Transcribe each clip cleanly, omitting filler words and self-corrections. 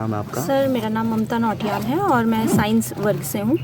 नाम है आपका? सर मेरा नाम ममता नौटियाल है और मैं साइंस वर्ग से हूँ।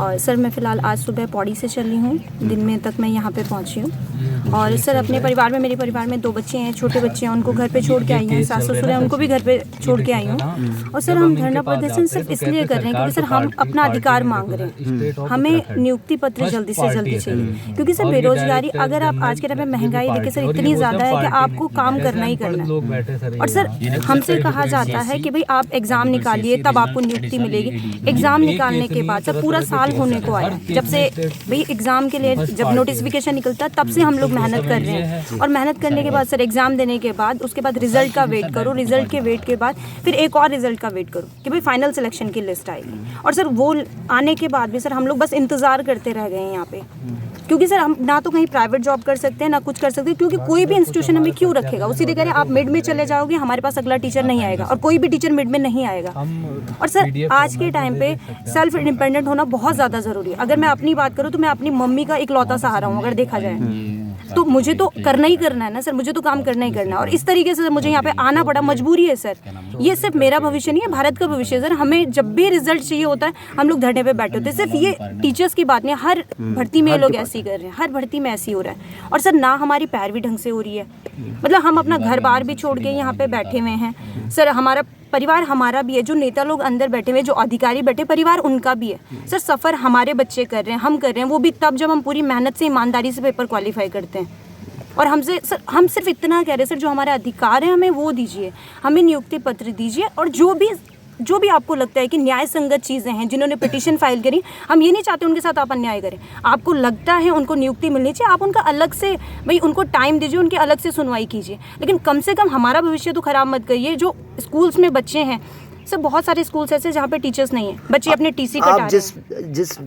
और सर मैं फ़िलहाल आज सुबह पौड़ी से चली हूँ, दिन में तक मैं यहाँ पे पहुँची हूँ। और सर अपने परिवार में, मेरे परिवार में 2 बच्चे हैं, छोटे बच्चे हैं, उनको घर पे छोड़ के आई हैं, सास ससुर हैं, उनको भी घर पे छोड़ के आई हूँ। और सर हम धरना प्रदर्शन सिर्फ इसलिए कर रहे हैं क्योंकि सर हम अपना अधिकार मांग रहे हैं। हमें नियुक्ति पत्र जल्दी से जल्दी चाहिए क्योंकि सर बेरोजगारी, अगर आप आज के टाइम में महंगाई देखिए सर इतनी ज़्यादा है कि आपको काम करना ही करना है। और सर हमसे कहा जाता है कि भाई आप एग्ज़ाम निकालिए तब आपको नियुक्ति मिलेगी। एग्ज़ाम निकालने के बाद सर पूरा साल होने को आया, जब से भाई एग्ज़ाम के लिए जब नोटिफिकेशन निकलता है तब से हम लोग मेहनत कर रहे हैं। और मेहनत करने के बाद सर एग्ज़ाम देने के बाद उसके बाद रिजल्ट का वेट करो, रिजल्ट के वेट के बाद फिर एक और रिजल्ट का वेट करो कि भाई फाइनल सिलेक्शन की लिस्ट आएगी। और सर वो आने के बाद भी सर हम लोग बस इंतज़ार करते रह गए हैं यहाँ पे, क्योंकि सर हम ना तो कहीं प्राइवेट जॉब कर सकते हैं ना कुछ कर सकते हैं, क्योंकि कोई भी इंस्टीट्यूशन हमें क्यों रखेगा। वो सीधे कह रहे हैं आप मिड में चले जाओगे, हमारे पास अगला टीचर नहीं आएगा, और कोई भी टीचर मिड में नहीं आएगा। और सर आज के टाइम पे सेल्फ इंडिपेंडेंट होना बहुत ज़्यादा ज़रूरी है। अगर मैं अपनी बात करूँ तो मैं अपनी मम्मी का इकलौता सहारा हूँ, अगर देखा जाए तो मुझे तो करना ही करना है ना सर, मुझे तो काम करना ही करना है। और इस तरीके से मुझे यहाँ पे आना पड़ा, मजबूरी है सर। ये सिर्फ मेरा भविष्य नहीं है, भारत का भविष्य है सर। हमें जब भी रिजल्ट चाहिए होता है हम लोग धरने पे बैठे होते हैं। सिर्फ ये टीचर्स की बात नहीं है, हर भर्ती में ये लोग ऐसे ही कर रहे हैं, हर भर्ती में ऐसे ही हो रहा है। और सर ना हमारी पैरवी ढंग से हो रही है, मतलब हम अपना घर बार भी छोड़ के यहाँ पे बैठे हुए हैं सर। हमारा परिवार हमारा भी है, जो नेता लोग अंदर बैठे हुए, जो अधिकारी बैठे, परिवार उनका भी है सर। सफ़र हमारे बच्चे कर रहे हैं, हम कर रहे हैं, वो भी तब जब हम पूरी मेहनत से ईमानदारी से पेपर क्वालिफाई करते हैं। और हमसे सर, हम सिर्फ इतना कह रहे हैं सर, जो हमारे अधिकार है हमें वो दीजिए, हमें नियुक्ति पत्र दीजिए। और जो भी आपको लगता है कि न्याय संगत चीज़ें हैं, जिन्होंने पिटीशन फाइल करी, हम ये नहीं चाहते उनके साथ आप अन्याय करें। आपको लगता है उनको नियुक्ति मिलनी चाहिए, आप उनका अलग से भाई उनको टाइम दीजिए, उनकी अलग से सुनवाई कीजिए, लेकिन कम से कम हमारा भविष्य तो ख़राब मत करिए। जो स्कूल्स में बच्चे हैं सर, बहुत सारे स्कूल्स ऐसे जहाँ पे टीचर्स नहीं है, बच्चे अपने टीसी कटा रहे हैं। जिस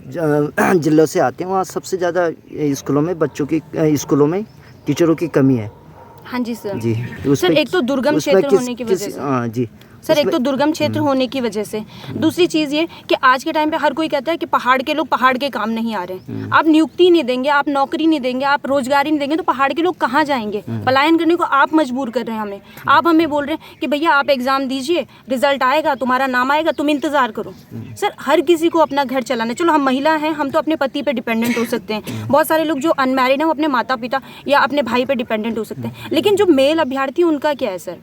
जिलों से आते हैं वहाँ सबसे ज़्यादा स्कूलों में टीचरों की कमी है। हाँ जी सर। जी सर एक तो दुर्गम क्षेत्र होने की वजह से, हाँ जी सर एक तो दुर्गम क्षेत्र होने की वजह से, दूसरी चीज़ ये कि आज के टाइम पे हर कोई कहता है कि पहाड़ के लोग पहाड़ के काम नहीं आ रहे। आप नियुक्ति नहीं देंगे, आप नौकरी नहीं देंगे, आप रोजगारी नहीं देंगे तो पहाड़ के लोग कहाँ जाएंगे? पलायन करने को आप मजबूर कर रहे हैं हमें। आप हमें बोल रहे हैं कि भैया आप एग्ज़ाम दीजिए, रिजल्ट आएगा, तुम्हारा नाम आएगा, तुम इंतज़ार करो। सर हर किसी को अपना घर चलाना, चलो हम महिला हैं, हम तो अपने पति पे डिपेंडेंट हो सकते हैं। बहुत सारे लोग जो अनमैरिड हैं वो अपने माता पिता या अपने भाई पे डिपेंडेंट हो सकते हैं, लेकिन जो मेल अभ्यर्थी उनका क्या है सर?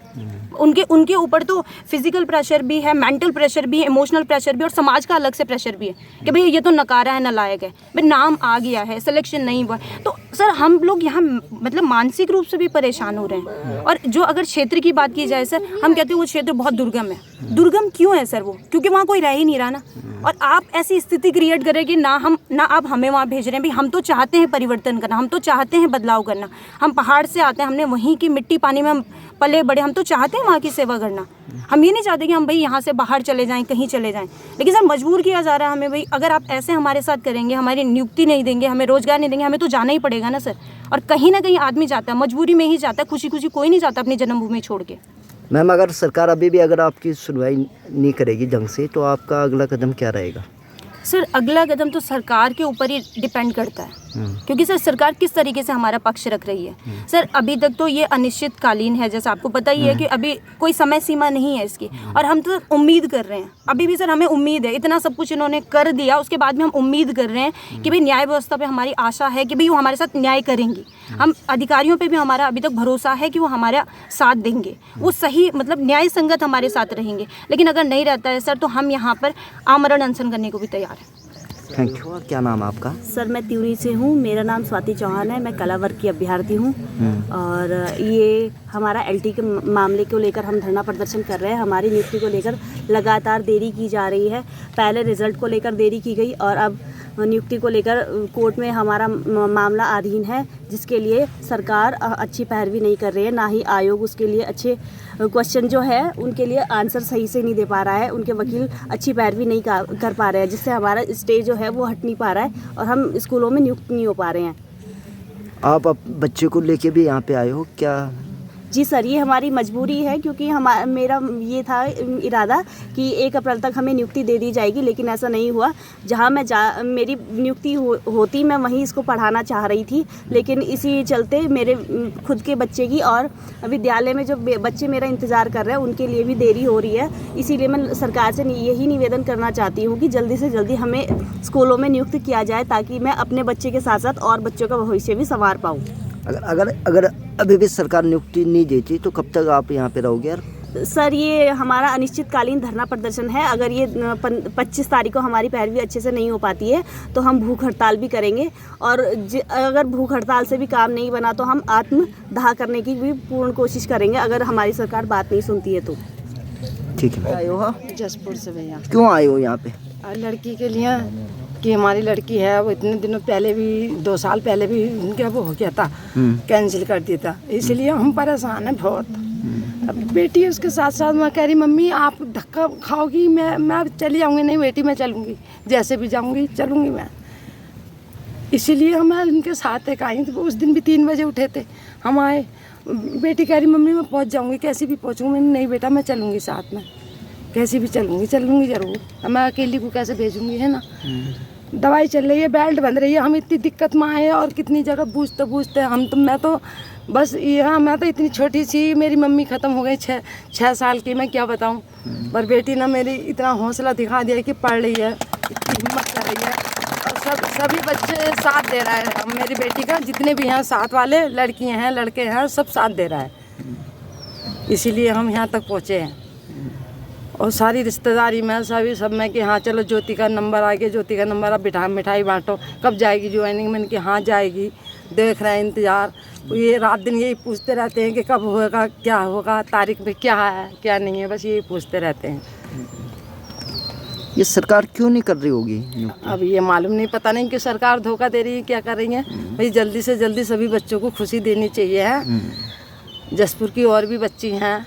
उनके ऊपर तो फिजिकल प्रेशर भी है, मेंटल प्रेशर भी है, इमोशनल प्रेशर भी, और समाज का अलग से प्रेशर भी है कि भैया ये तो नकारा है, नालायक है, भाई नाम आ गया है, सिलेक्शन नहीं हुआ। तो सर हम लोग यहाँ मतलब मानसिक रूप से भी परेशान हो रहे हैं। और जो अगर क्षेत्र की बात की जाए सर, हम कहते हैं वो क्षेत्र बहुत दुर्गम है। दुर्गम क्यों है सर वो? क्योंकि वहाँ कोई रह ही नहीं रहा ना। और आप ऐसी स्थिति क्रिएट करें कि ना आप हमें वहाँ भेज रहे हैं। भाई हम तो चाहते हैं परिवर्तन करना, हम तो चाहते हैं बदलाव करना। हम पहाड़ से आते हैं, हमने वहीं की मिट्टी पानी में हम पले बड़े, हम तो चाहते हैं वहाँ की सेवा करना। हम ये नहीं चाहते कि हम भाई यहाँ से बाहर चले जाएं, कहीं चले जाएं, लेकिन सर मजबूर किया जा रहा है हमें। भाई अगर आप ऐसे हमारे साथ करेंगे, हमारी नियुक्ति नहीं देंगे, हमें रोजगार नहीं देंगे, हमें तो जाना ही पड़ेगा ना सर। और कहीं ना कहीं आदमी जाता है, मजबूरी में ही जाता है, खुशी खुशी कोई नहीं जाता अपनी जन्मभूमि छोड़ के। मैम अगर सरकार अभी भी अगर आपकी सुनवाई नहीं करेगी ढंग से तो आपका अगला कदम क्या रहेगा? सर अगला कदम तो सरकार के ऊपर ही डिपेंड करता है, क्योंकि सर सरकार किस तरीके से हमारा पक्ष रख रही है। सर अभी तक तो ये अनिश्चितकालीन है, जैसा आपको पता ही है कि अभी कोई समय सीमा नहीं है इसकी, और हम तो उम्मीद कर रहे हैं। अभी भी सर हमें उम्मीद है, इतना सब कुछ इन्होंने कर दिया उसके बाद भी हम उम्मीद कर रहे हैं कि भाई न्याय व्यवस्था पे हमारी आशा है कि भाई वो हमारे साथ न्याय करेंगी। हम अधिकारियों पे भी हमारा अभी तक भरोसा है कि वो हमारा साथ देंगे, वो सही मतलब न्याय संगत हमारे साथ रहेंगे। लेकिन अगर नहीं रहता है सर तो हम यहाँ पर आमरण अनशन करने को भी तैयार हैं। Thank you. क्या नाम है आपका? सर मैं त्यूरी से हूँ, मेरा नाम स्वाति चौहान है, मैं कला वर्ग की अभ्यर्थी हूँ। और ये हमारा एलटी के मामले को लेकर हम धरना प्रदर्शन कर रहे हैं। हमारी नियुक्ति को लेकर लगातार देरी की जा रही है। पहले रिजल्ट को लेकर देरी की गई और अब नियुक्ति को लेकर कोर्ट में हमारा मामला अधीन है, जिसके लिए सरकार अच्छी पैरवी नहीं कर रही है, ना ही आयोग उसके लिए अच्छे क्वेश्चन जो है उनके लिए आंसर सही से नहीं दे पा रहा है। उनके वकील अच्छी पैरवी नहीं कर पा रहे हैं, जिससे हमारा स्टे जो है वो हट नहीं पा रहा है और हम स्कूलों में नियुक्त नहीं हो पा रहे हैं। आप बच्चे को लेके भी यहाँ पे आए हो क्या? जी सर, ये हमारी मजबूरी है क्योंकि मेरा ये था इरादा कि 1 अप्रैल तक हमें नियुक्ति दे दी जाएगी, लेकिन ऐसा नहीं हुआ। जहाँ मेरी नियुक्ति होती मैं वहीं इसको पढ़ाना चाह रही थी, लेकिन इसी चलते मेरे खुद के बच्चे की और विद्यालय में जो बच्चे मेरा इंतज़ार कर रहे हैं उनके लिए भी देरी हो रही है। इसीलिए मैं सरकार से यही निवेदन करना चाहती हूँ कि जल्दी से जल्दी हमें स्कूलों में नियुक्त किया जाए, ताकि मैं अपने बच्चे के साथ साथ और बच्चों का भविष्य भी संवार पाऊँ। अगर अभी भी सरकार नियुक्ति नहीं देती तो कब तक आप यहाँ पे रहोगे यार? सर, ये हमारा अनिश्चितकालीन धरना प्रदर्शन है। अगर ये 25 तारीख को हमारी पैरवी अच्छे से नहीं हो पाती है तो हम भूख हड़ताल भी करेंगे, और अगर भूख हड़ताल से भी काम नहीं बना तो हम आत्मदाह करने की भी पूर्ण कोशिश करेंगे, अगर हमारी सरकार बात नहीं सुनती है तो। ठीक है। आए हो? जसपुर से भैया। क्यों आए हो यहाँ पे? लड़की के लिए कि हमारी लड़की है, वो इतने दिनों पहले भी 2 साल पहले भी उनका वो हो गया था, कैंसिल कर दिया था, इसलिए हम परेशान हैं बहुत। अब बेटी है उसके साथ साथ, मैं कह रही मम्मी आप धक्का खाओगी, मैं चली जाऊँगी। नहीं बेटी मैं चलूँगी, जैसे भी जाऊँगी चलूँगी मैं। इसीलिए हम उनके साथ एक आई, तो उस दिन भी 3 बजे उठे थे, हम आए। बेटी कह रही मम्मी मैं पहुँच जाऊँगी, कैसे भी पहुँचूँगी। मैंने नहीं बेटा मैं चलूँगी साथ में, कैसे भी चलूँगी ज़रूर। मैं अकेली को कैसे भेजूँगी, है ना। दवाई चल रही है, बेल्ट बंध रही है, हम इतनी दिक्कत में आए और कितनी जगह पूछते हम तो, मैं तो बस यहाँ, मैं तो इतनी छोटी सी, मेरी मम्मी ख़त्म हो गई 6 साल की, मैं क्या बताऊँ। पर बेटी ने मेरी इतना हौसला दिखा दिया कि पढ़ रही है, इतनी हिम्मत कर रही है, और सभी बच्चे साथ दे रहा है मेरी बेटी का, जितने भी हैं साथ वाले, लड़कियाँ हैं लड़के हैं, सब साथ दे रहा है। इसीलिए हम यहाँ तक पहुँचे हैं। और सारी रिश्तेदारी में सब में कि हाँ चलो ज्योति का नंबर आ गया, ज्योति का नंबर, अब मिठाई बांटो, कब जाएगी ज्वाइनिंग। मैंने कि हाँ जाएगी, देख रहे हैं इंतज़ार। ये रात दिन यही पूछते रहते हैं कि कब होगा, क्या होगा, तारीख में क्या है क्या नहीं है, बस यही पूछते रहते हैं। ये सरकार क्यों नहीं कर रही होगी? अब ये मालूम नहीं, पता नहीं कि सरकार धोखा दे रही है, क्या कर रही है भाई। जल्दी से जल्दी सभी बच्चों को खुशी देनी चाहिए है। जसपुर की और भी बच्ची हैं,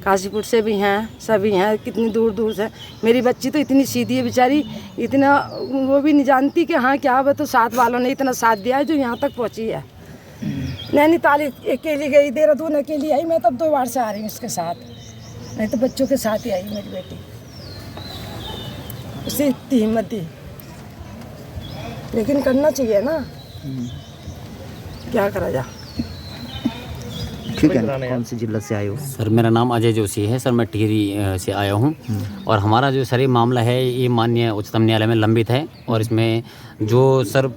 काशीपुर से भी हैं, सभी हैं, कितनी दूर दूर से। मेरी बच्ची तो इतनी सीधी है बेचारी, इतना वो भी नहीं जानती कि हाँ क्या है, तो साथ वालों ने इतना साथ दिया है जो यहाँ तक पहुँची है। नैनीताल अकेली गई, देहरादून अकेली आई, मैं तब 2 बार से आ रही हूँ उसके साथ, नहीं तो बच्चों के साथ ही आई मेरी बेटी। उसे इतनी हिम्मत दी, लेकिन करना चाहिए ना, क्या करा जा। ठीक है। कौन से जिला से आए हो? सर मेरा नाम अजय जोशी है सर, मैं टिहरी से आया हूँ। और हमारा जो सर ये मामला है ये माननीय उच्चतम न्यायालय में लंबित है, और इसमें जो सर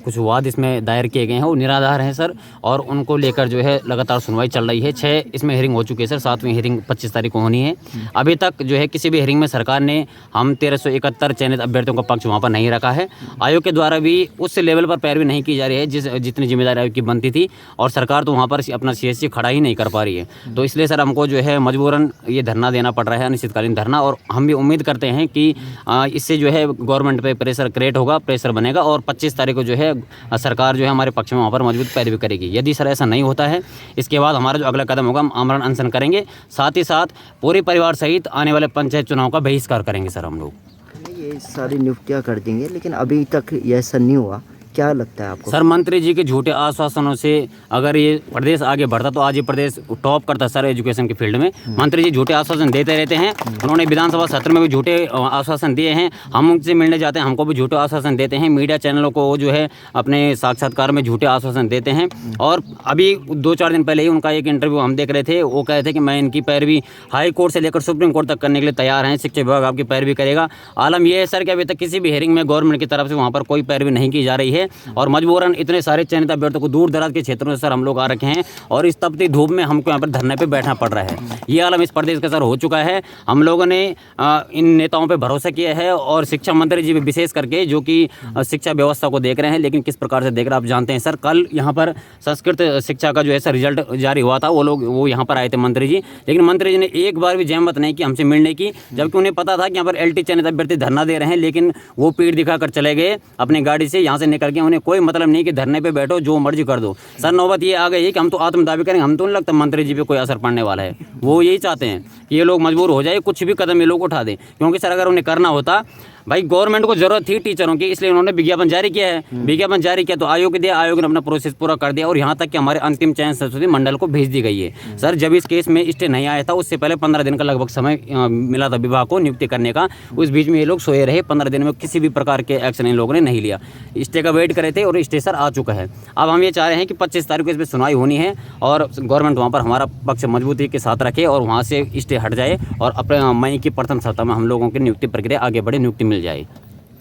कुछ वाद इसमें दायर किए गए हैं वो निराधार हैं सर, और उनको लेकर जो है लगातार सुनवाई चल रही है। 6 इसमें हेयरिंग हो चुकी है सर, 7वीं हेयरिंग 25 तारीख को होनी है। अभी तक जो है किसी भी हेयरिंग में सरकार ने हम 1371 चयनित अभ्यर्थियों का पक्ष वहाँ पर नहीं रखा है। आयोग के द्वारा भी उस लेवल पर पैरवी नहीं की जा रही है जितनी जिम्मेदारी आयोग की बनती थी, और सरकार तो वहाँ पर अपना CSC खड़ा ही नहीं कर पा रही है। तो इसलिए सर हमको जो है मजबूरन ये धरना देना पड़ रहा है, अनिश्चितकालीन धरना। और हम भी उम्मीद करते हैं कि इससे जो है गवर्नमेंट पे प्रेशर क्रिएट होगा, प्रेशर बनेगा, और 25 तारीख को जो है सरकार जो है हमारे पक्ष में वहाँ पर मजबूत पैरवी करेगी। यदि सर ऐसा नहीं होता है, इसके बाद हमारा जो अगला कदम होगा, हम आमरण अनशन करेंगे, साथ ही साथ पूरे परिवार सहित आने वाले पंचायत चुनाव का बहिष्कार करेंगे सर हम लोग। ये सारी नियुक्तियाँ कर देंगे, लेकिन अभी तक ये ऐसा नहीं हुआ, क्या लगता है आपको? सर मंत्री जी के झूठे आश्वासनों से अगर ये प्रदेश आगे बढ़ता तो आज ये प्रदेश टॉप करता सर एजुकेशन के फील्ड में। मंत्री जी झूठे आश्वासन देते रहते हैं, उन्होंने विधानसभा सत्र में भी झूठे आश्वासन दिए हैं, हम उनसे मिलने जाते हैं हमको भी झूठे आश्वासन देते हैं, मीडिया चैनलों को जो है अपने साक्षात्कार में झूठे आश्वासन देते हैं। और अभी 2-4 दिन पहले ही उनका एक इंटरव्यू हम देख रहे थे, वो कह रहे थे कि मैं इनकी पैरवी हाई कोर्ट से लेकर सुप्रीम कोर्ट तक करने के लिए तैयार हैं, शिक्षा विभाग आपकी पैरवी करेगा। आलम यह है सर कि अभी तक किसी भी हेयरिंग में गवर्नमेंट की तरफ से वहाँ पर कोई पैरवी नहीं की जा रही है, और मजबूरन इतने सारे चयनित अभ्यर्थियों को दूर दराज के क्षेत्रों से सर हम लोग आ रखे हैं, और इस तपती धूप में हमको यहाँ पर धरने पे बैठना पड़ रहा है। ये आलम इस प्रदेश का सर हो चुका है। हम लोगों ने इन नेताओं पे भरोसा किया है, और शिक्षा मंत्री जी भी विशेष करके जो कि शिक्षा व्यवस्था को देख रहे हैं, लेकिन किस प्रकार से देख रहे हैं आप जानते हैं सर। कल यहाँ पर संस्कृत शिक्षा का जो है सर रिजल्ट जारी हुआ था, वो यहाँ पर आए थे मंत्री जी, लेकिन मंत्री जी ने एक बार भी जहमत नहीं की हमसे मिलने की, जबकि उन्हें पता था कि यहाँ पर LT चयनित अभ्यर्थी धरना दे रहे हैं, लेकिन वो पीठ दिखाकर चले गए अपनी गाड़ी से, यहाँ से निकल के। उन्हें कोई मतलब नहीं कि धरने पे बैठो जो मर्जी कर दो। सर नौबत ये आ गई है कि हम तो आत्मदावी करेंगे, हम तो नहीं लगता मंत्री जी पे कोई असर पड़ने वाला है। वो यही चाहते हैं कि ये लोग मजबूर हो जाए, कुछ भी कदम ये लोग उठा दें, क्योंकि सर अगर उन्हें करना होता भाई गवर्नमेंट को जरूरत थी टीचरों की, इसलिए उन्होंने विज्ञापन जारी किया है। विज्ञापन जारी किया तो आयोग दिया, आयोग ने अपना प्रोसेस पूरा कर दिया और यहाँ तक कि हमारे अंतिम चयन संस्कृति मंडल को भेज दी गई है। सर जब इस केस में स्टे नहीं आया था उससे पहले 15 दिन का लगभग समय मिला था विभाग को नियुक्ति करने का। उस बीच में ये लोग सोए रहे, 15 दिन में किसी भी प्रकार के एक्शन इन लोगों ने नहीं लिया। स्टे का वेट करे थे और स्टे सर आ चुका है। अब हम ये चाह रहे हैं कि 25 तारीख को इस पर सुनवाई होनी है और गवर्नमेंट वहाँ पर हमारा पक्ष मजबूती के साथ रखे और वहाँ से स्टे हट जाए और अपने मई की प्रथम सप्ताह में हम लोगों की नियुक्ति प्रक्रिया आगे बढ़े, नियुक्ति मिल जाए।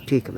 ठीक है।